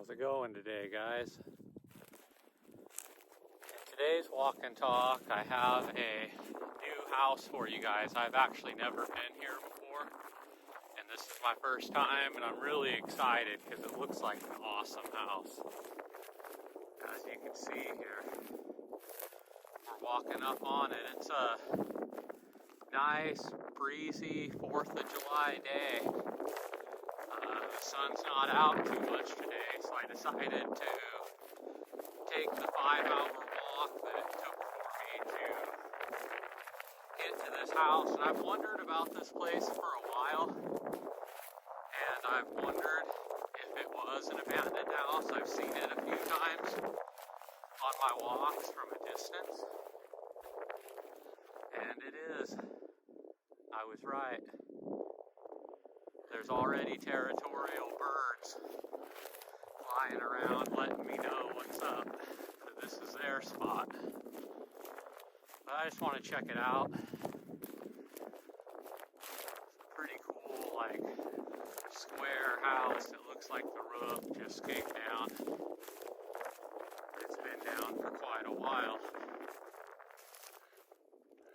How's it going today, guys? In today's walk and talk, I have a new house for you guys. I've actually never been here before, and this is my first time, and I'm really excited because it looks like an awesome house. As you can see here, we're walking up on it. It's a nice, breezy 4th of July day. The sun's not out too much today, so I decided to take the 5-hour walk that it took for me to get to this house. And I've wondered about this place for a while, and I've wondered if it was an abandoned house. I've seen it a few times on my walks from a distance, and it is. I was right. There's already territorial birds flying around letting me know what's up, that this is their spot. But I just want to check it out. It's a pretty cool, like, square house. It looks like the roof just came down. It's been down for quite a while.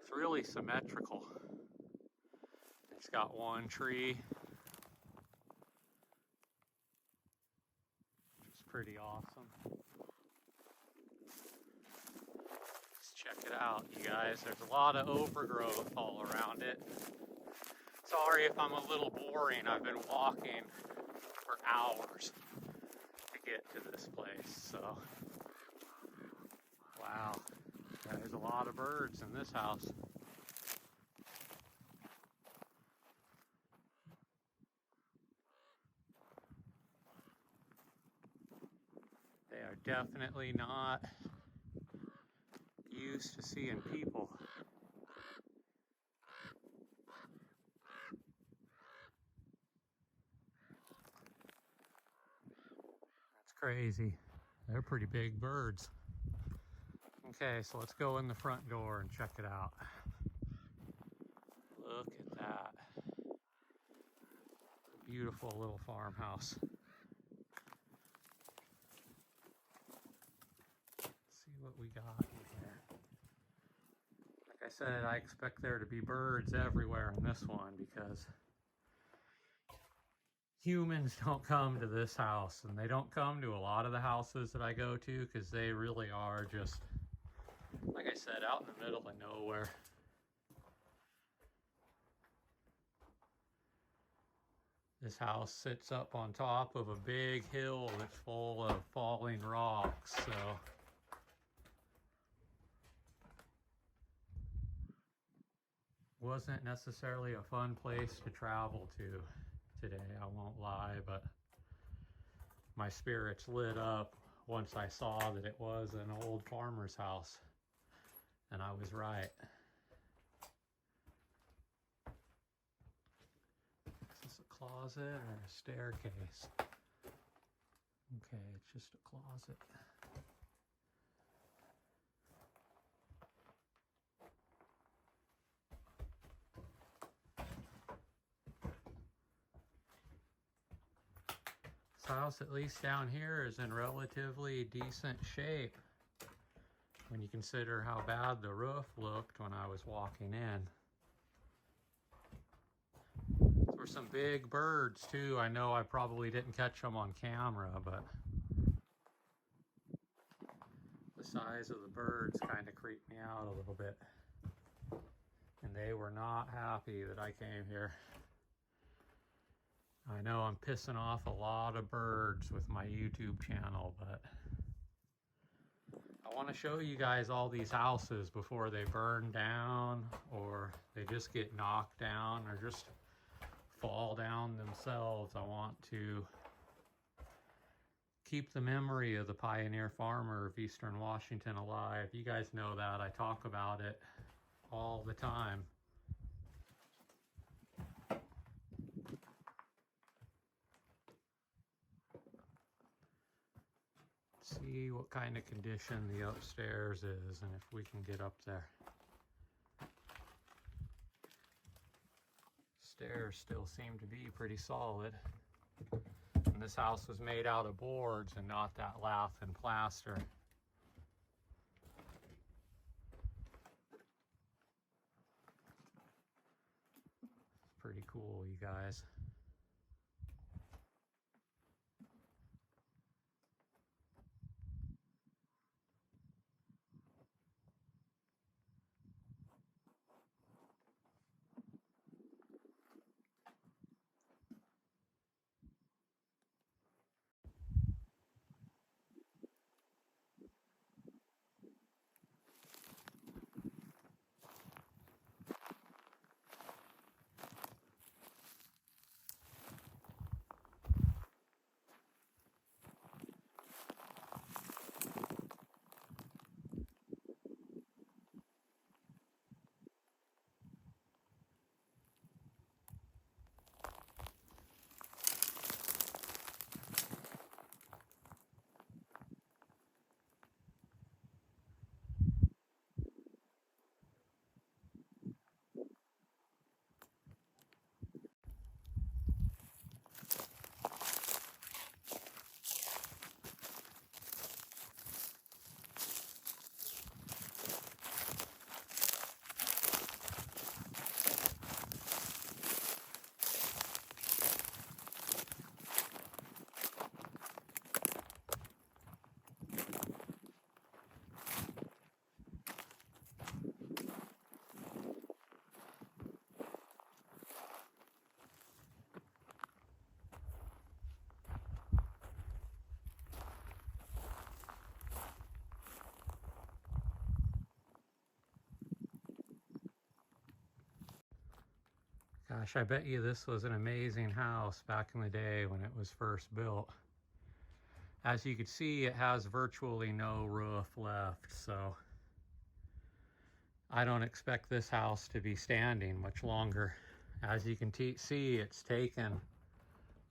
It's really symmetrical. It's got one tree. Pretty awesome. Just check it out, you guys. There's a lot of overgrowth all around it. Sorry if I'm a little boring. I've been walking for hours to get to this place. So, wow, there's a lot of birds in this house. They are definitely not used to seeing people. That's crazy. They're pretty big birds. Okay, so let's go in the front door and check it out. Look at that. Beautiful little farmhouse. See what we got here. Like I said, I expect there to be birds everywhere in this one because humans don't come to this house, and they don't come to a lot of the houses that I go to because they really are just, like I said, out in the middle of nowhere. This house sits up on top of a big hill that's full of falling rocks, so wasn't necessarily a fun place to travel to today, I won't lie, but my spirits lit up once I saw that it was an old farmer's house, and I was right. Is this a closet or a staircase? Okay, it's just a closet. This house, at least down here, is in relatively decent shape when you consider how bad the roof looked when I was walking in. There were some big birds too. I know I probably didn't catch them on camera, but the size of the birds kind of creeped me out a little bit. And they were not happy that I came here. I know I'm pissing off a lot of birds with my YouTube channel, but I want to show you guys all these houses before they burn down or they just get knocked down or just fall down themselves. I want to keep the memory of the pioneer farmer of Eastern Washington alive. You guys know that. I talk about it all the time. See what kind of condition the upstairs is and if we can get up there. Stairs still seem to be pretty solid. And And this house was made out of boards and not that lath and plaster. Pretty cool, you guys. Gosh, I bet you this was an amazing house back in the day when it was first built. As you can see, it has virtually no roof left, so I don't expect this house to be standing much longer. As you can see, it's taken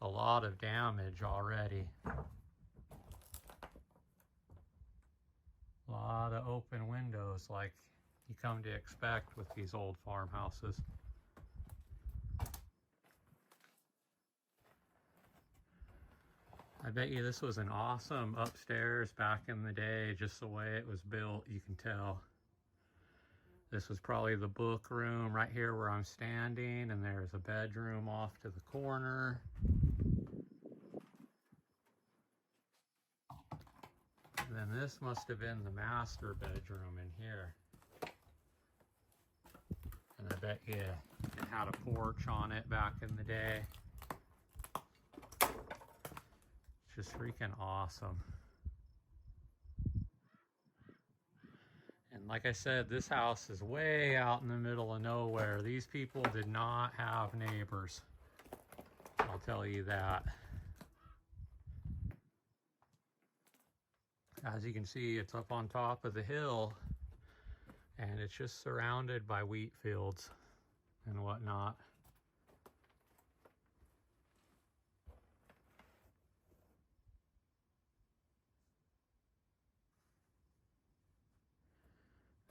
a lot of damage already. A lot of open windows like you come to expect with these old farmhouses. I bet you this was an awesome upstairs back in the day, just the way it was built, you can tell. This was probably the book room right here where I'm standing, and there's a bedroom off to the corner. And then this must have been the master bedroom in here. And I bet you it had a porch on it back in the day. Just freaking awesome. And like I said, this house is way out in the middle of nowhere. These people did not have neighbors. I'll tell you that. As you can see, it's up on top of the hill, and it's just surrounded by wheat fields and whatnot.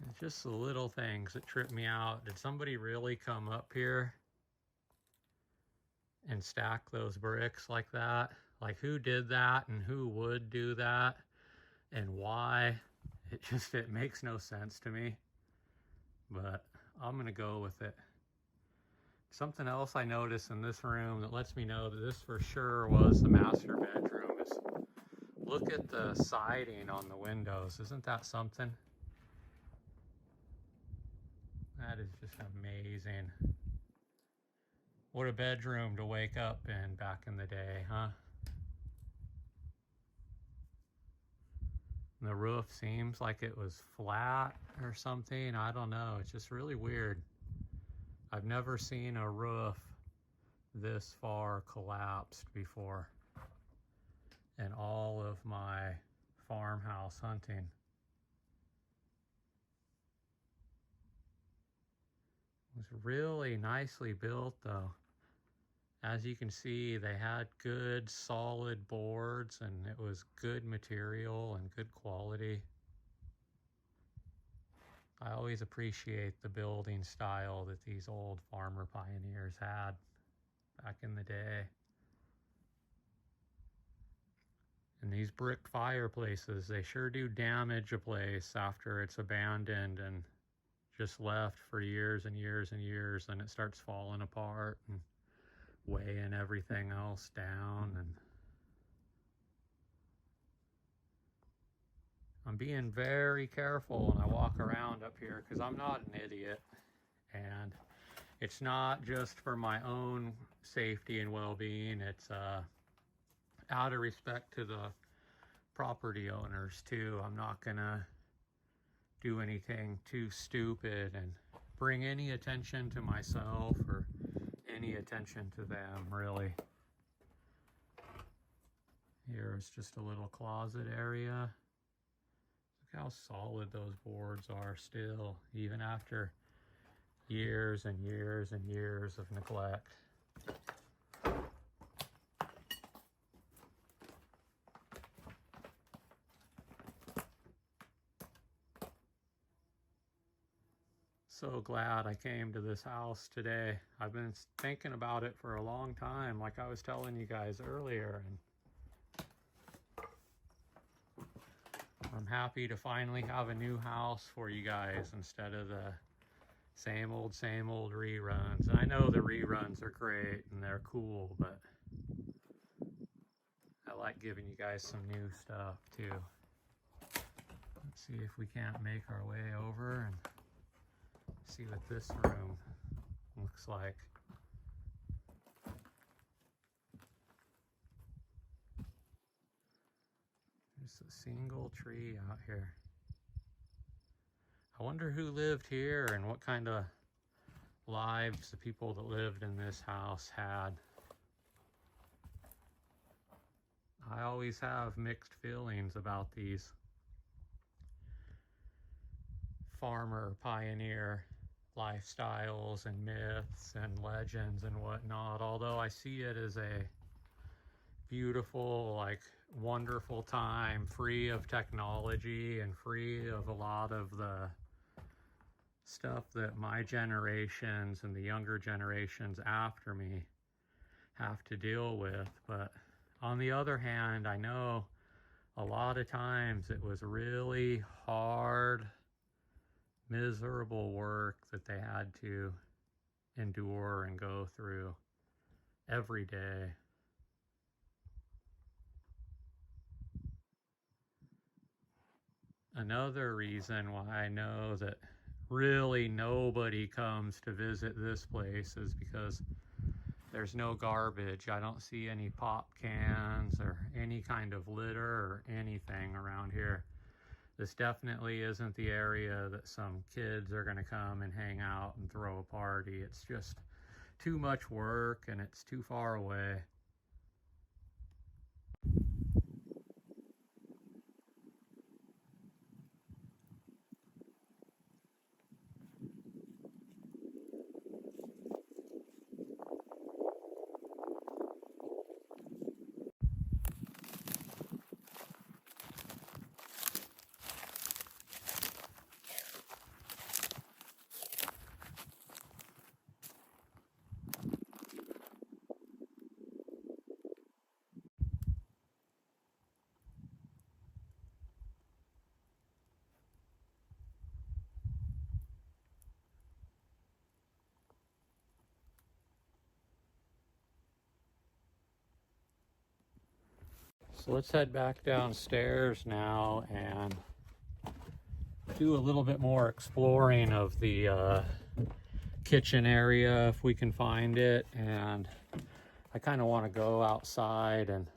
It's just the little things that trip me out. Did somebody really come up here and stack those bricks like that? Like, who did that and who would do that and why? It makes no sense to me, but I'm gonna go with it. Something else I noticed in this room that lets me know that this for sure was the master bedroom is look at the siding on the windows. Isn't that something? That is just amazing. What a bedroom to wake up in back in the day, huh? The roof seems like it was flat or something. I don't know. It's just really weird. I've never seen a roof this far collapsed before in all of my farmhouse hunting. It was really nicely built though. As you can see, they had good solid boards and it was good material and good quality. I always appreciate the building style that these old farmer pioneers had back in the day. these brick fireplaces, they sure do damage a place after it's abandoned and just left for years and years and years. Then it starts falling apart and weighing everything else down. And I'm being very careful when I walk around up here because I'm not an idiot. And it's not just for my own safety and well-being. It's out of respect to the property owners too. I'm not gonna do anything too stupid and bring any attention to myself or any attention to them, really. Here's just a little closet area. Look how solid those boards are still, even after years and years and years of neglect. So glad I came to this house today. I've been thinking about it for a long time, like I was telling you guys earlier, and I'm happy to finally have a new house for you guys instead of the same old reruns. And I know the reruns are great and they're cool, but I like giving you guys some new stuff too. Let's see if we can't make our way over and see what this room looks like. There's a single tree out here. I wonder who lived here and what kind of lives the people that lived in this house had. I always have mixed feelings about these farmer pioneer lifestyles and myths and legends and whatnot, although I see it as a beautiful, like, wonderful time, free of technology and free of a lot of the stuff that my generations and the younger generations after me have to deal with. But on the other hand, I know a lot of times it was really hard, miserable work that they had to endure and go through every day. Another reason why I know that really nobody comes to visit this place is because there's no garbage. I don't see any pop cans or any kind of litter or anything around here. This definitely isn't the area that some kids are going to come and hang out and throw a party. It's just too much work and it's too far away. So let's head back downstairs now and do a little bit more exploring of the kitchen area if we can find it. And I kind of want to go outside and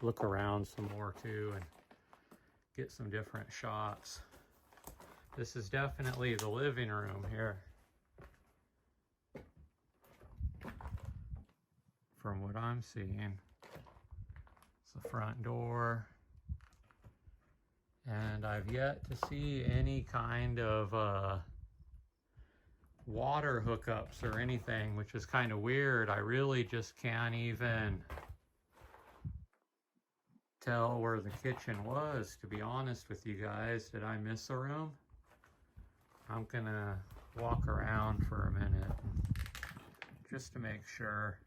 look around some more too and get some different shots. This is definitely the living room here, from what I'm seeing. It's the front door, and I've yet to see any kind of water hookups or anything, which is kind of weird. I really just can't even tell where the kitchen was, to be honest with you guys. Did I miss a room? I'm gonna walk around for a minute just to make sure.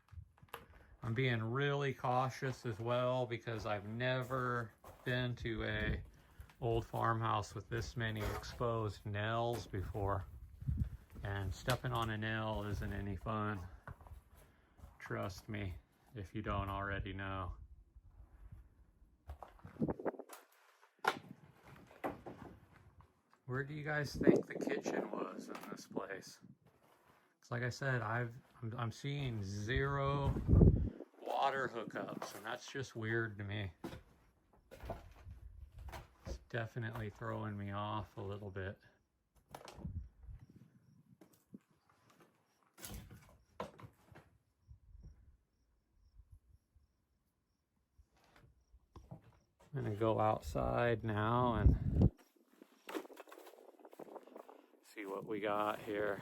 I'm being really cautious as well because I've never been to a old farmhouse with this many exposed nails before, and stepping on a nail isn't any fun. Trust me, if you don't already know. Where do you guys think the kitchen was in this place? It's like I said, I'm seeing 0 water hookups, and that's just weird to me. It's definitely throwing me off a little bit. I'm gonna go outside now and see what we got here.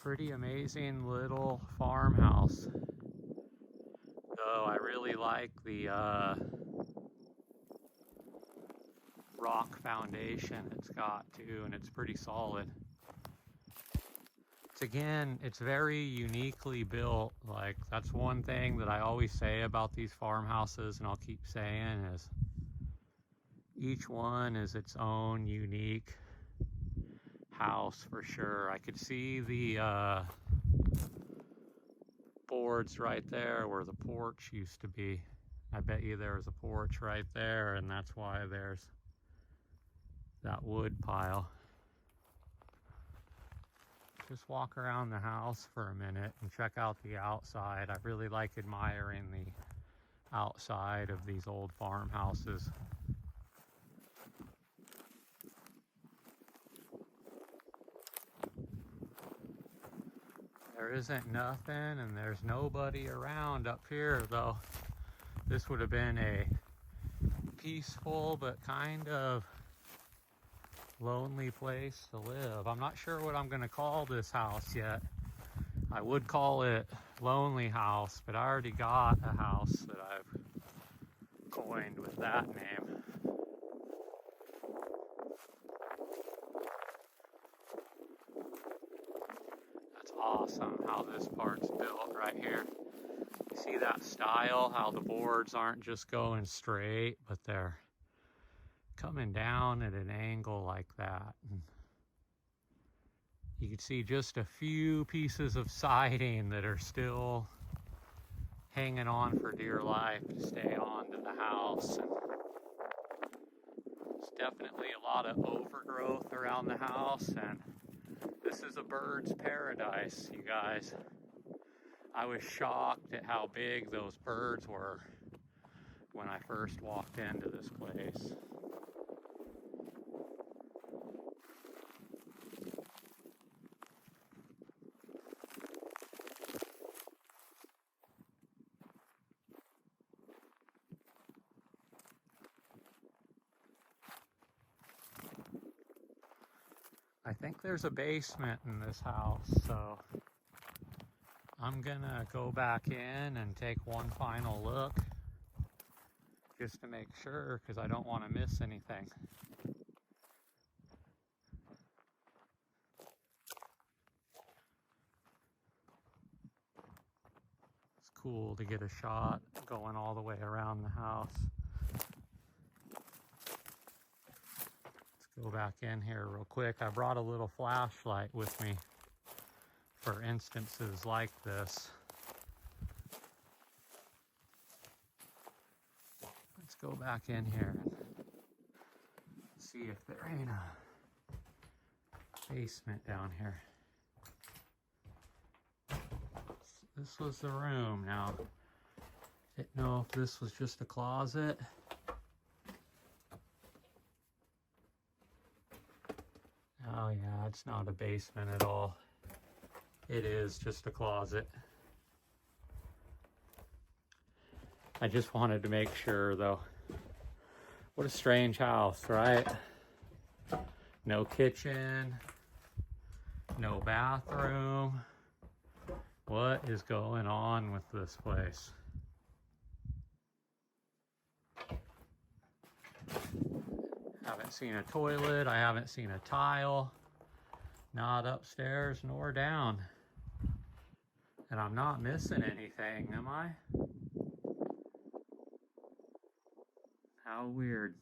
Pretty amazing little farmhouse. Though I really like the rock foundation it's got too, and it's pretty solid. It's very uniquely built. Like, that's one thing that I always say about these farmhouses, and I'll keep saying, is each one is its own unique house for sure. I could see the boards right there where the porch used to be. I bet you there's a porch right there, and that's why there's that wood pile. Just walk around the house for a minute and check out the outside. I really like admiring the outside of these old farmhouses. There isn't nothing, and there's nobody around up here, though. This would have been a peaceful but kind of lonely place to live. I'm not sure what I'm going to call this house yet. I would call it Lonely House, but I already got a house that I've coined with that name. That's awesome how this part's built right here. You see that style, how the boards aren't just going straight, but they're coming down at an angle like that. And you can see just a few pieces of siding that are still hanging on for dear life to stay on to the house. And there's definitely a lot of overgrowth around the house, and this is a bird's paradise, you guys. I was shocked at how big those birds were when I first walked into this place. I think there's a basement in this house, so I'm gonna go back in and take one final look just to make sure, because I don't want to miss anything. It's cool to get a shot going all the way around the house. Go back in here real quick. I brought a little flashlight with me for instances like this. Let's go back in here and see if there ain't a basement down here. This was the room. Now, I didn't know if this was just a closet. Oh yeah, it's not a basement at all. It is just a closet. I just wanted to make sure though. What a strange house, right? No kitchen, no bathroom. What is going on with this place? Haven't haven't seen a toilet. I haven't seen a tile. Not upstairs nor down. And I'm not missing anything, am I? How weird.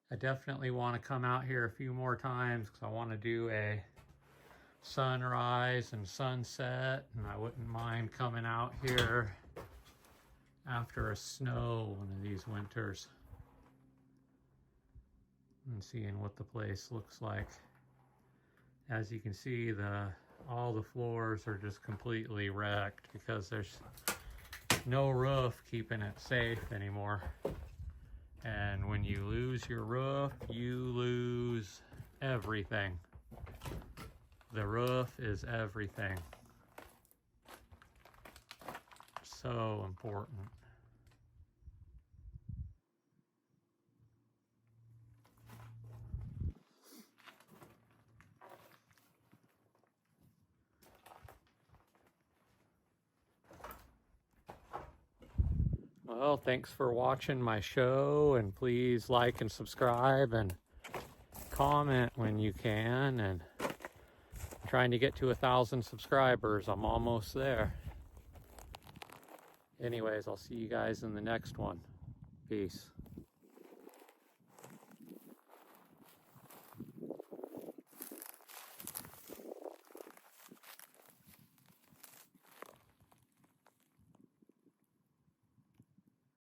I definitely want to come out here a few more times because I want to do a sunrise and sunset, and I wouldn't mind coming out here after a snow one of these winters and seeing what the place looks like. As you can see, all the floors are just completely wrecked because there's no roof keeping it safe anymore. And when you lose your roof, you lose everything. The roof is everything. So important. Well, thanks for watching my show, and please like and subscribe and comment when you can, and trying to get to 1,000 subscribers. I'm almost there. Anyways, I'll see you guys in the next one. Peace.